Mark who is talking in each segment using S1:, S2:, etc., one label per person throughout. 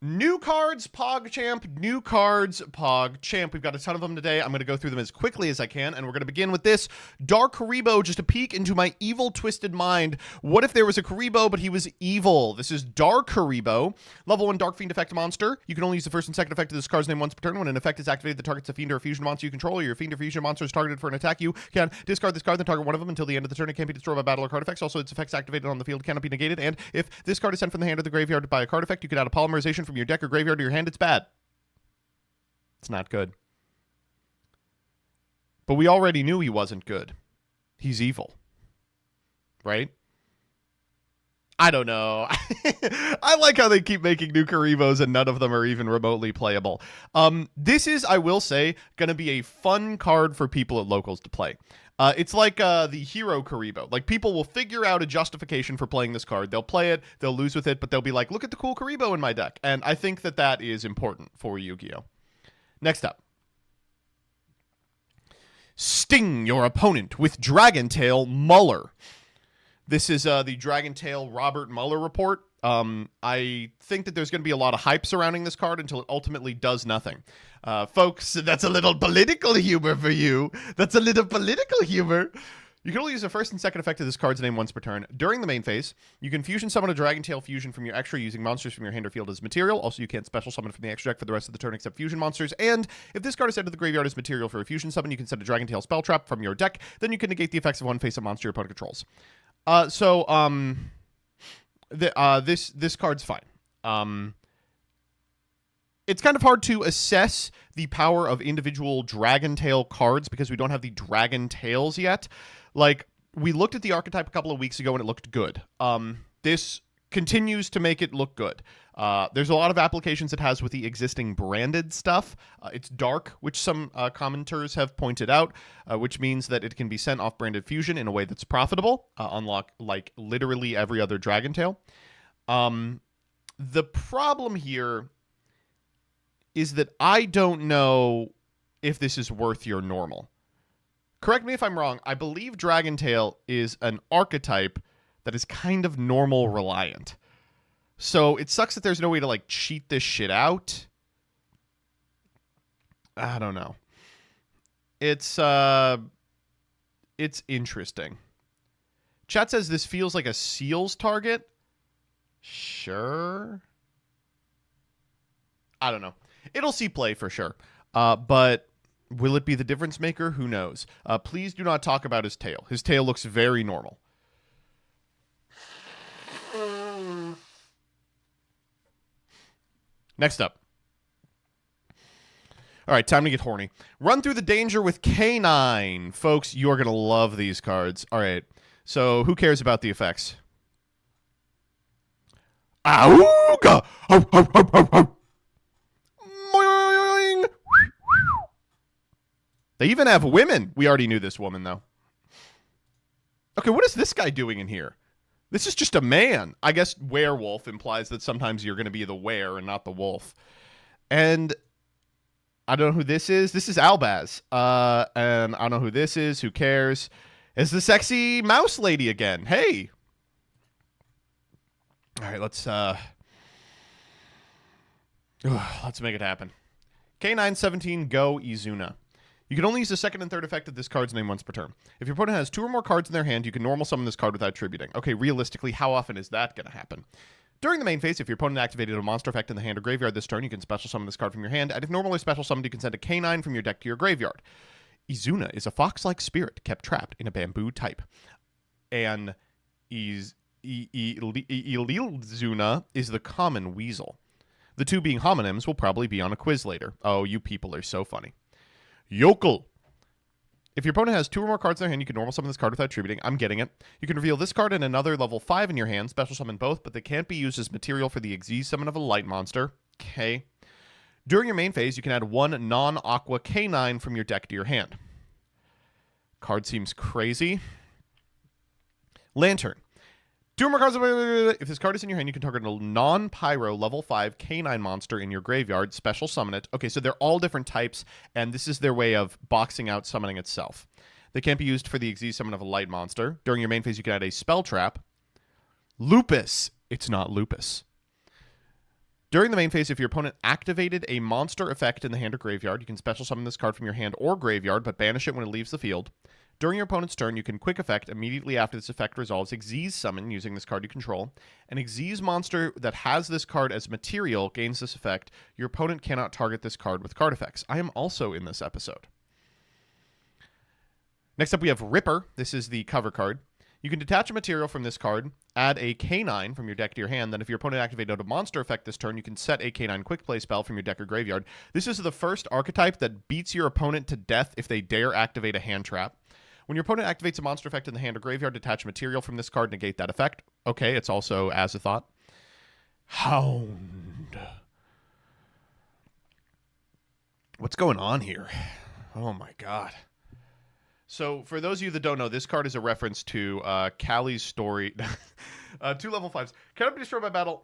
S1: New cards, PogChamp. New cards, PogChamp. We've got a ton of them today. I'm going to go through them as quickly as I can, and we're going to begin with this. Dark Karibo, just a peek into my evil, twisted mind. What if there was a Karibo, but he was evil? This is Dark Karibo. Level 1 Dark Fiend effect monster. You can only use the first and second effect of this card's name once per turn. When an effect is activated, the target's a fiend or a fusion monster you control, or your fiend or fusion monster is targeted for an attack. You can discard this card, then target one of them until the end of the turn. It can't be destroyed by battle or card effects. Also, its effects activated on the field cannot be negated, and if this card is sent from the hand or the graveyard by a card effect, you can add a polymerization from your deck or graveyard to your hand. It's bad. It's not good. But we already knew he wasn't good. He's evil. Right? I don't know. I like how they keep making new Karibos and none of them are even remotely playable. This is, I will say, going to be a fun card for people at locals to play. It's like the Hero Karibo. Like, people will figure out a justification for playing this card. They'll play it, they'll lose with it, but they'll be like, look at the cool Karibo in my deck. And I think that that is important for Yu-Gi-Oh! Next up. Sting your opponent with Dragon Tail Muller. This is the Dragon Tail Robert Mueller report. I think that there's going to be a lot of hype surrounding this card until it ultimately does nothing. Folks, that's a little political humor for you. That's a little political humor. You can only use the first and second effect of this card's name once per turn. During the main phase, you can fusion summon a Dragon Tail fusion from your extra using monsters from your hand or field as material. Also, you can't special summon from the extra deck for the rest of the turn except fusion monsters. And if this card is sent to the graveyard as material for a fusion summon, you can send a Dragon Tail spell trap from your deck. Then you can negate the effects of one face-up monster your opponent controls. This card's fine. It's kind of hard to assess the power of individual Dragon Tail cards because we don't have the Dragon Tails yet. Like, we looked at the archetype a couple of weeks ago and it looked good. This continues to make it look good. There's a lot of applications it has with the existing branded stuff. It's dark, which some commenters have pointed out, which means that it can be sent off branded fusion in a way that's profitable, unlike like literally every other Dragon Tail. The problem here is that I don't know if this is worth your normal. Correct me if I'm wrong. I believe Dragon Tail is an archetype that is kind of normal reliant. So it sucks that there's no way to like cheat this shit out. I don't know. It's interesting. Chat says this feels like a Seals target. Sure. I don't know. It'll see play for sure. But will it be the difference maker? Who knows? Please do not talk about his tail. His tail looks very normal. Next up. All right, time to get horny. Run through the danger with K9. Folks, you're going to love these cards. All right, so who cares about the effects? Auga! They even have women. We already knew this woman, though. Okay, what is this guy doing in here? This is just a man. I guess werewolf implies that sometimes you're going to be the were and not the wolf. And I don't know who this is. This is Albaz. And I don't know who this is. Who cares? It's the sexy mouse lady again. Hey. All right, let's make it happen. K917 Go Izuna. You can only use the second and third effect of this card's name once per turn. If your opponent has two or more cards in their hand, you can normal summon this card without tributing. Okay, realistically, how often is that going to happen? During the main phase, if your opponent activated a monster effect in the hand or graveyard this turn, you can special summon this card from your hand, and if normally special summoned, you can send a K9 from your deck to your graveyard. Izuna is a fox-like spirit kept trapped in a bamboo type. And Ililzuna is the common weasel. The two being homonyms will probably be on a quiz later. Oh, you people are so funny. Yokel. If your opponent has two or more cards in their hand, you can normal summon this card without tributing. I'm getting it. You can reveal this card and another level 5 in your hand, special summon both, but they can't be used as material for the Xyz summon of a light monster. Okay. During your main phase, you can add one non-aqua K9 from your deck to your hand. Card seems crazy. Lantern. Two or more cards. If this card is in your hand, you can target a non-pyro level 5 K9 monster in your graveyard, special summon it. Okay, so they're all different types, and this is their way of boxing out summoning itself. They can't be used for the Xyz summon of a light monster. During your main phase, you can add a spell trap. Lupus. It's not lupus. During the main phase, if your opponent activated a monster effect in the hand or graveyard, you can special summon this card from your hand or graveyard, but banish it when it leaves the field. During your opponent's turn, you can quick effect immediately after this effect resolves Xyz summon using this card you control. An Xyz monster that has this card as material gains this effect. Your opponent cannot target this card with card effects. I am also in this episode. Next up, we have Ripper. This is the cover card. You can detach a material from this card, add a K9 from your deck to your hand, then if your opponent activated a monster effect this turn, you can set a K9 quick play spell from your deck or graveyard. This is the first archetype that beats your opponent to death if they dare activate a hand trap. When your opponent activates a monster effect in the hand or graveyard, detach a material from this card, negate that effect. Okay, it's also as a thought. Hound. What's going on here? Oh my god. So, for those of you that don't know, this card is a reference to Callie's story. 2 level 5s. Cannot be destroyed by battle.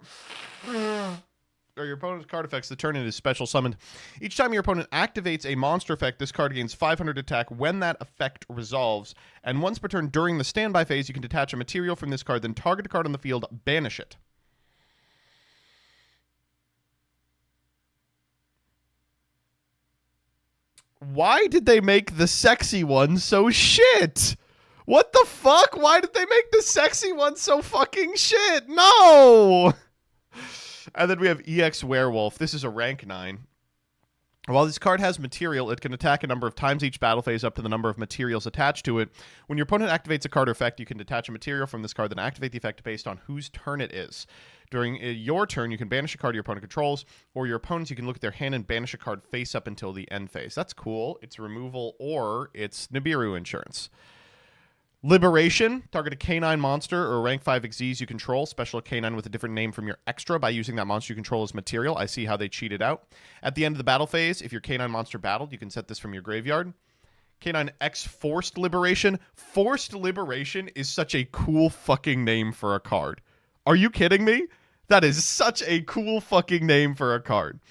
S1: Or your opponent's card effects. The turn it is special summoned. Each time your opponent activates a monster effect, this card gains 500 attack when that effect resolves. And once per turn during the standby phase, you can detach a material from this card, then target a card on the field, banish it. Why did they make the sexy one so shit? What the fuck? Why did they make the sexy one so fucking shit? No! And then we have EX Werewolf. This is a rank 9. While this card has material, it can attack a number of times each battle phase up to the number of materials attached to it. When your opponent activates a card or effect, you can detach a material from this card, then activate the effect based on whose turn it is. During your turn, you can banish a card your opponent controls, or your opponents, you can look at their hand and banish a card face up until the end phase. That's cool. It's removal, or it's Nibiru insurance. Liberation. Target a K9 monster or rank 5 Xyz you control. Special K9 with a different name from your extra by using that monster you control as material. I see how they cheated out. At the end of the battle phase, if your K9 monster battled, you can set this from your graveyard. K9 X Forced Liberation. Forced Liberation is such a cool fucking name for a card. Are you kidding me? That is such a cool fucking name for a card.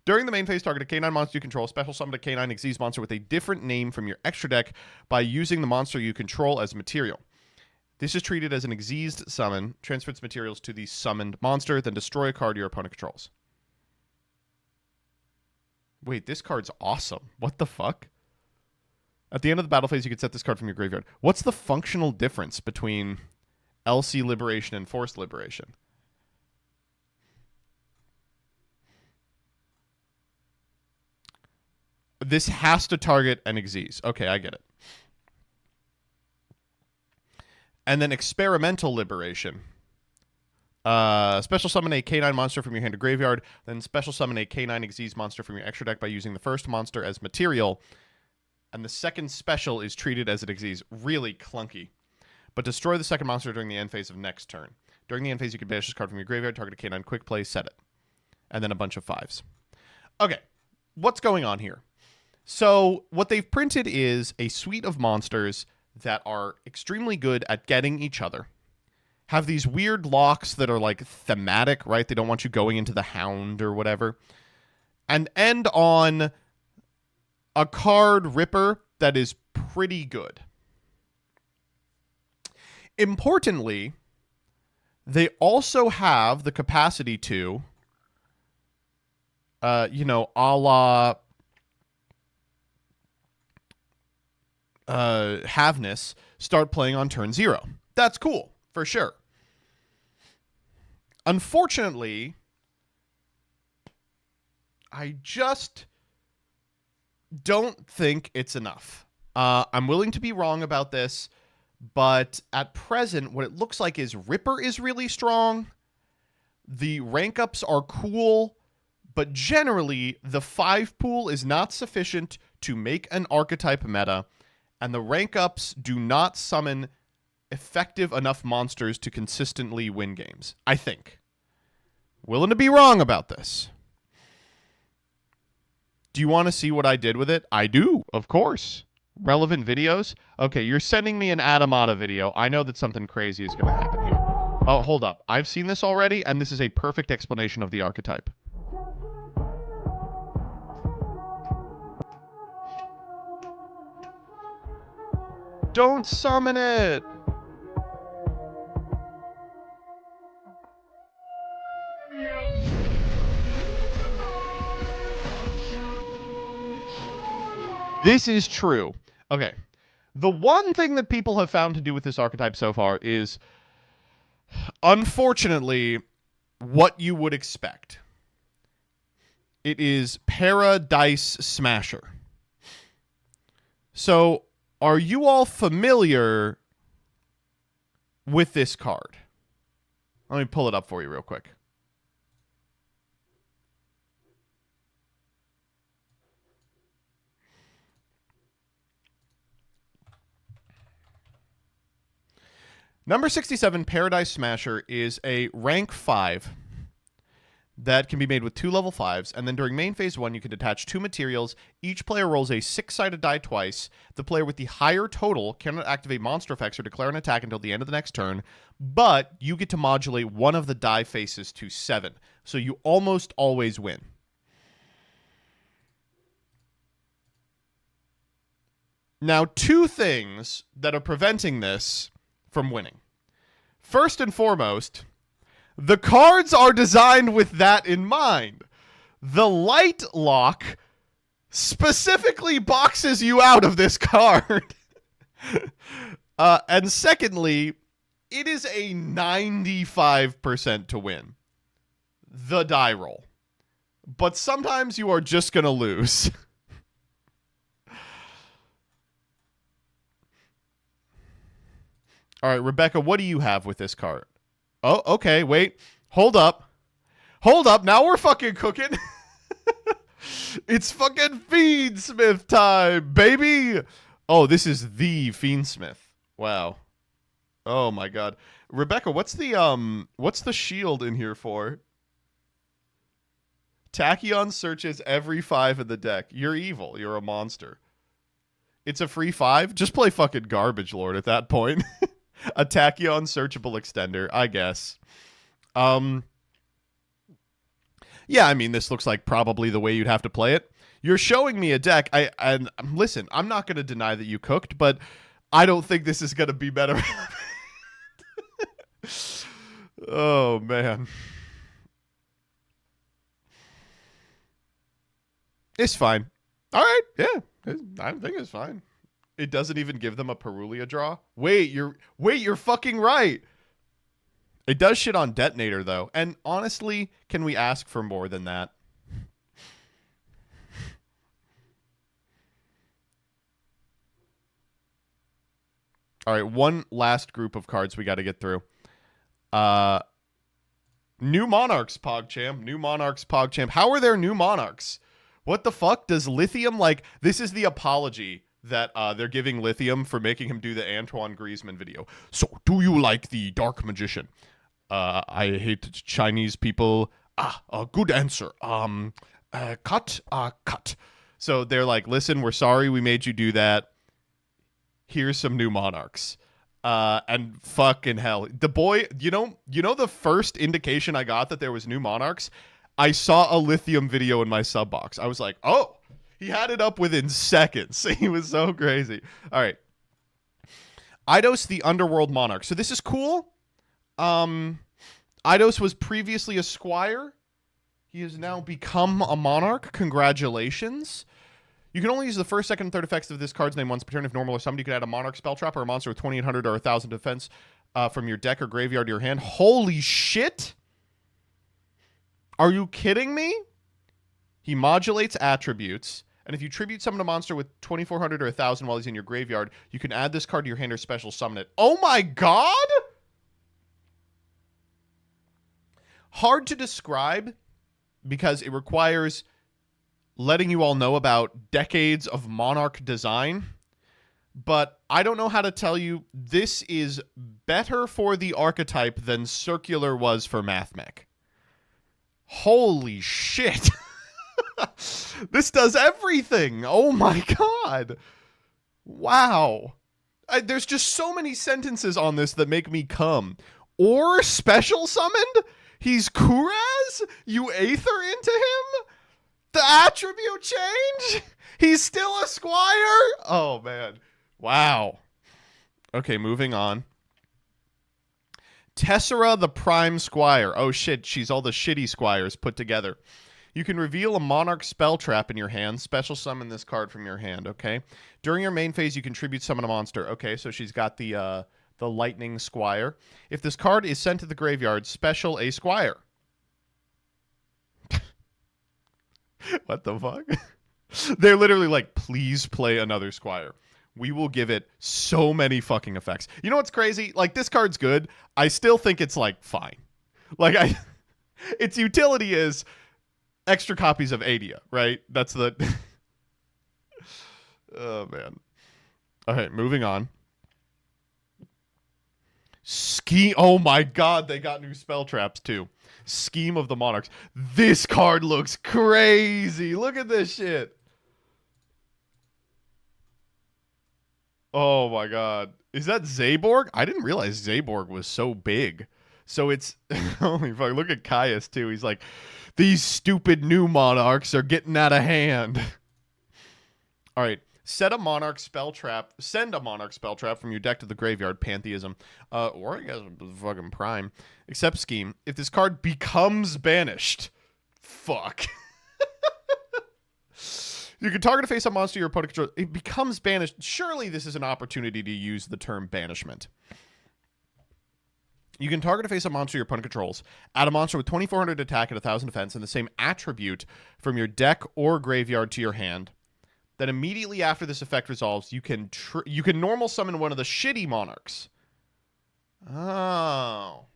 S1: During the main phase, target a K9 monster you control. Special summon a K9 Xyz monster with a different name from your extra deck by using the monster you control as material. This is treated as an Xyz summon. Transfer its materials to the summoned monster, then destroy a card your opponent controls. Wait, this card's awesome. What the fuck? At the end of the battle phase, you can set this card from your graveyard. What's the functional difference between LC Liberation and Forced Liberation? This has to target an Xyz. Okay, I get it. And then Experimental Liberation. Special summon a K9 monster from your hand to graveyard. Then special summon a K9 Xyz monster from your extra deck by using the first monster as material. And the second special is treated as an Xyz. Really clunky. But destroy the second monster during the end phase of next turn. During the end phase, you can banish this card from your graveyard, target a K9 quick play, set it. And then a bunch of 5s. Okay, what's going on here? So what they've printed is a suite of monsters that are extremely good at getting each other. Have these weird locks that are like thematic, right? They don't want you going into the Hound or whatever. And end on a card Ripper that is pretty good. Importantly, they also have the capacity to, a la Havness, start playing on turn 0. That's cool, for sure. Unfortunately, I just don't think it's enough. I'm willing to be wrong about this, but at present, what it looks like is Ripper is really strong. The rank ups are cool, but generally, the 5 pool is not sufficient to make an archetype meta, and the rank ups do not summon effective enough monsters to consistently win games, I think. Willing to be wrong about this. Do you want to see what I did with it? I do, of course. Relevant videos? Okay, you're sending me an Adamata video. I know that something crazy is going to happen here. Oh, hold up. I've seen this already, and this is a perfect explanation of the archetype. Don't summon it! This is true. Okay. The one thing that people have found to do with this archetype so far is, unfortunately, what you would expect. It is Paradise Smasher. So, are you all familiar with this card? Let me pull it up for you real quick. Number 67, Paradise Smasher, is a rank 5 that can be made with 2 level 5s, and then during main phase 1, you can detach 2 materials. Each player rolls a 6-sided die twice. The player with the higher total cannot activate monster effects or declare an attack until the end of the next turn, but you get to modulate one of the die faces to 7, so you almost always win. Now, 2 things that are preventing this from winning. First and foremost, the cards are designed with that in mind. The light lock specifically boxes you out of this card. And secondly, it is a 95% to win the die roll. But sometimes you are just going to lose. All right, Rebecca, what do you have with this card? Oh, okay, wait. Hold up. Now we're fucking cooking. It's fucking Fiendsmith time, baby. Oh, this is the Fiendsmith. Wow. Oh my god. Rebecca, what's the shield in here for? Tachyon searches every 5 in the deck. You're evil. You're a monster. It's a free 5? Just play fucking Garbage Lord at that point. A Tachyon searchable extender, I guess. Yeah, I mean, this looks like probably the way you'd have to play it. You're showing me a deck. And listen, I'm not going to deny that you cooked, but I don't think this is going to be better. Oh, man. It's fine. All right, yeah. I think it's fine. It doesn't even give them a Perulia draw. Wait, you're fucking right. It does shit on Detonator, though. And honestly, can we ask for more than that? All right, one last group of cards we got to get through. New Monarchs, PogChamp. New Monarchs, PogChamp. How are there new Monarchs? What the fuck? Does Lithium, like, this is the apology that they're giving Lithium for making him do the Antoine Griezmann video. So, do you like the Dark Magician? I hate Chinese people. A good answer. Cut. So they're like, listen, we're sorry we made you do that. Here's some new Monarchs. And fucking hell. The boy, you know the first indication I got that there was new Monarchs? I saw a Lithium video in my sub box. I was like, oh, he had it up within seconds. He was so crazy. All right. Eidos the Underworld Monarch. So this is cool. Eidos was previously a squire. He has now become a monarch. Congratulations. You can only use the first, second, and third effects of this card's name once per turn. If normal or summoned, you can add a monarch spell trap or a monster with 2,800 or 1,000 defense from your deck or graveyard to your hand. Holy shit! Are you kidding me? He modulates attributes, and if you tribute summon a monster with 2,400 or 1,000 while he's in your graveyard, you can add this card to your hand or special summon it. Oh my god! Hard to describe because it requires letting you all know about decades of Monarch design, but I don't know how to tell you. This is better for the archetype than Circular was for MathMech. Holy shit. This does everything. Oh my god. Wow. There's just so many sentences on this that make me come. Or special summoned? He's Kuraz? You Aether into him? The attribute change? He's still a squire? Oh, man. Wow. Okay, moving on. Tessera the Prime Squire. Oh, shit. She's all the shitty squires put together. You can reveal a Monarch spell trap in your hand. Special summon this card from your hand, okay? During your main phase, you can tribute summon a monster. Okay, so she's got the Lightning Squire. If this card is sent to the graveyard, special a Squire. What the fuck? They're literally like, please play another Squire. We will give it so many fucking effects. You know what's crazy? Like, this card's good. I still think it's, like, fine. Like, its utility is extra copies of Adia, right? That's the... Oh, man. All right, moving on. Oh, my God. They got new spell traps, too. Scheme of the Monarchs. This card looks crazy. Look at this shit. Oh my god. Is that Zaborg? I didn't realize Zaborg was so big. So it's holy fuck. Look at Caius too. He's like, these stupid new monarchs are getting out of hand. All right. Send a monarch spell trap from your deck to the graveyard, Pantheism. Or I guess fucking Prime. Except scheme. If this card becomes banished. Fuck. You can target a face-up monster your opponent controls. It becomes banished. Surely this is an opportunity to use the term banishment. You can target a face-up monster your opponent controls. Add a monster with 2,400 attack and 1,000 defense and the same attribute from your deck or graveyard to your hand. Then immediately after this effect resolves, you can normal summon one of the shitty monarchs. Oh.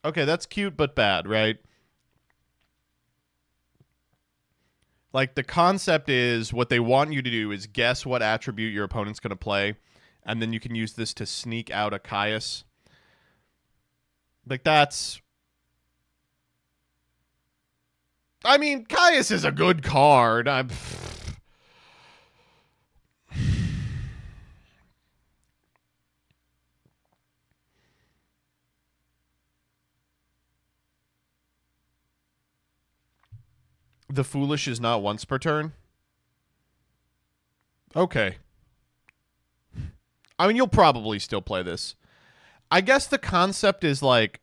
S1: Okay, that's cute but bad, right? Like, the concept is what they want you to do is guess what attribute your opponent's going to play, and then you can use this to sneak out a Caius. Like, that's... I mean, Caius is a good card. The Foolish is not once per turn? Okay. I mean, you'll probably still play this. I guess the concept is like...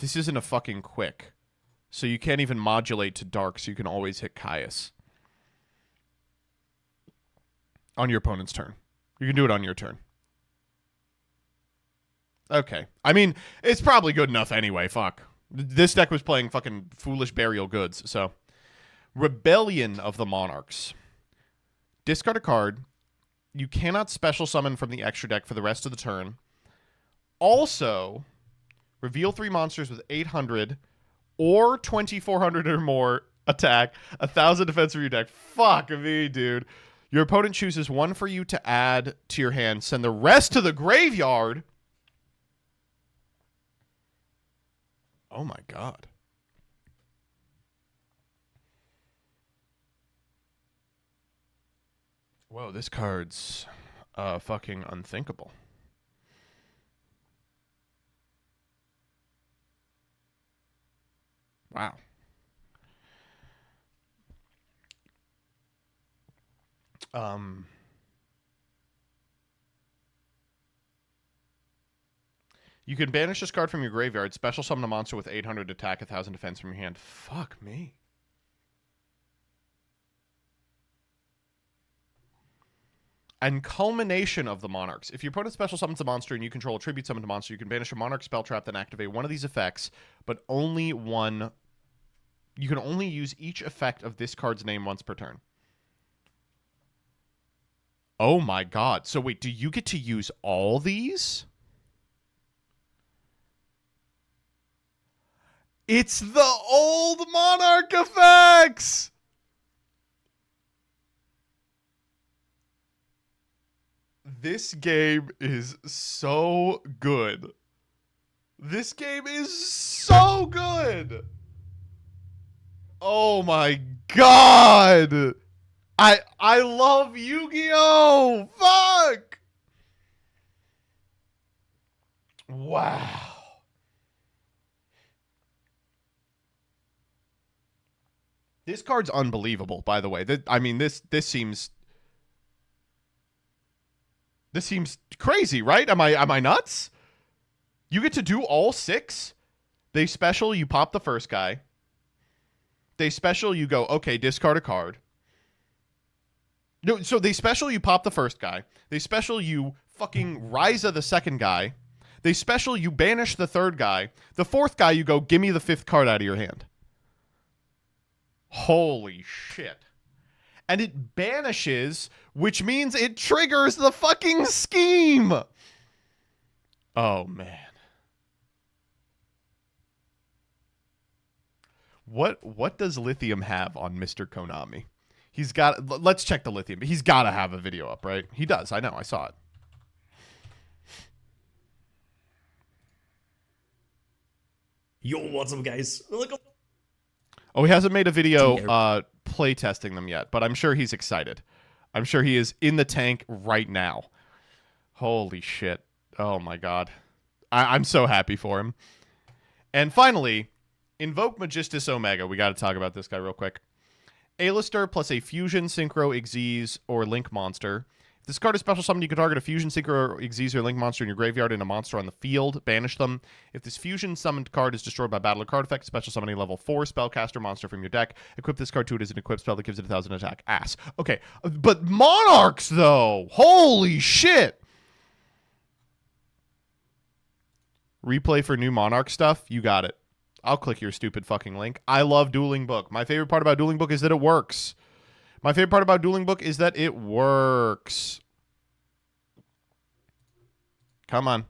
S1: This isn't a fucking quick. So you can't even modulate to dark, so you can always hit Caius. On your opponent's turn. You can do it on your turn. Okay. I mean, it's probably good enough anyway, fuck. This deck was playing fucking Foolish Burial Goods, so... Rebellion of the Monarchs. Discard a card. You cannot special summon from the extra deck for the rest of the turn. Also, reveal 3 monsters with 800 or 2,400 or more attack, 1,000 defense for your deck. Fuck me, dude. Your opponent chooses one for you to add to your hand. Send the rest to the graveyard. Oh my god. Whoa, this card's fucking unthinkable. Wow. You can banish this card from your graveyard. Special summon a monster with 800 attack, 1,000 defense from your hand. Fuck me. And Culmination of the Monarchs. If your opponent special summons a monster and you control a tribute summon a monster, you can banish a Monarch spell trap, then activate one of these effects, but only one. You can only use each effect of this card's name once per turn. Oh my god. So wait, do you get to use all these? It's the old Monarch effects! This game is so good. This game is so good! Oh my god! I love Yu-Gi-Oh! Fuck! Wow. This card's unbelievable, by the way. I mean, this seems... This seems crazy, right? Am I nuts? You get to do all 6. They special, you pop the first guy. They special, you go, okay, discard a card. No, so they special, you pop the first guy. They special, you fucking Ryza the second guy. They special, you banish the third guy. The fourth guy, you go, give me the 5th card out of your hand. Holy shit. And it banishes, which means it triggers the fucking scheme. Oh, man. What does Lithium have on Mr. Konami? He's got... Let's check the Lithium. He's got to have a video up, right? He does. I know. I saw it.
S2: Yo, what's up, guys?
S1: Oh, he hasn't made a video play testing them yet, but I'm sure he's excited. I'm sure he is in the tank right now. Holy shit. Oh, my God. I'm so happy for him. And finally, Invoke Magistus Omega. We got to talk about this guy real quick. A-lister plus a Fusion, Synchro, Xyz, or Link monster. If this card is special summoned, you can target a Fusion, Synchro, Xyz, or Link monster in your graveyard and a monster on the field. Banish them. If this Fusion summoned card is destroyed by battle or card effect, special summon a level 4 spellcaster monster from your deck. Equip this card to it as an equip spell that gives it 1,000 attack. Ass. Okay, but Monarchs, though! Holy shit! Replay for new Monarch stuff? You got it. I'll click your stupid fucking link. I love Dueling Book. My favorite part about Dueling Book is that it works. My favorite part about Dueling Book is that it works. Come on.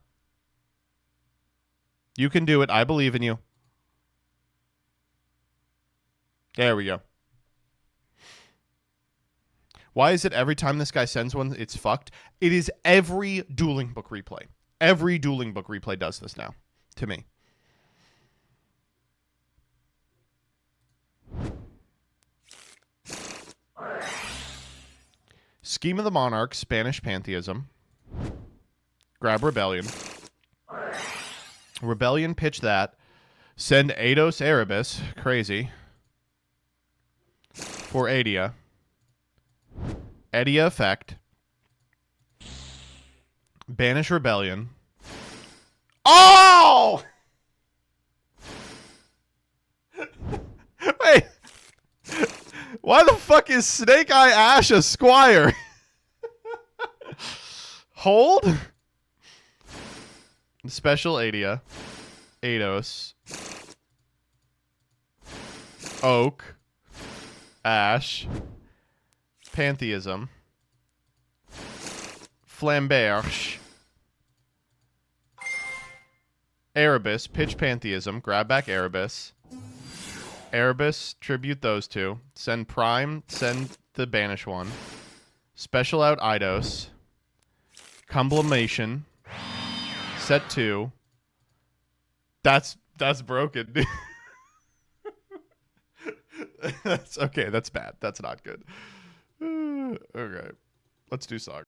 S1: You can do it. I believe in you. There we go. Why is it every time this guy sends one, it's fucked? It is every Dueling Book replay. Every Dueling Book replay does this now. To me. Scheme of the Monarchs, Spanish Pantheism. Grab Rebellion. Rebellion, pitch that. Send Eidos Erebus, crazy. For Adia. Edia effect. Banish Rebellion. Oh! Wait. Why the fuck is Snake Eye Ash a squire? Hold. Special Adia. Eidos. Oak. Ash. Pantheism. Flamberge. Erebus. Pitch Pantheism. Grab back Erebus. Erebus, tribute those two. Send Prime, send the Banish one. Special out Eidos. Cumblimation. Set 2. That's broken, dude. That's okay, that's bad. That's not good. Okay. Let's do Saga.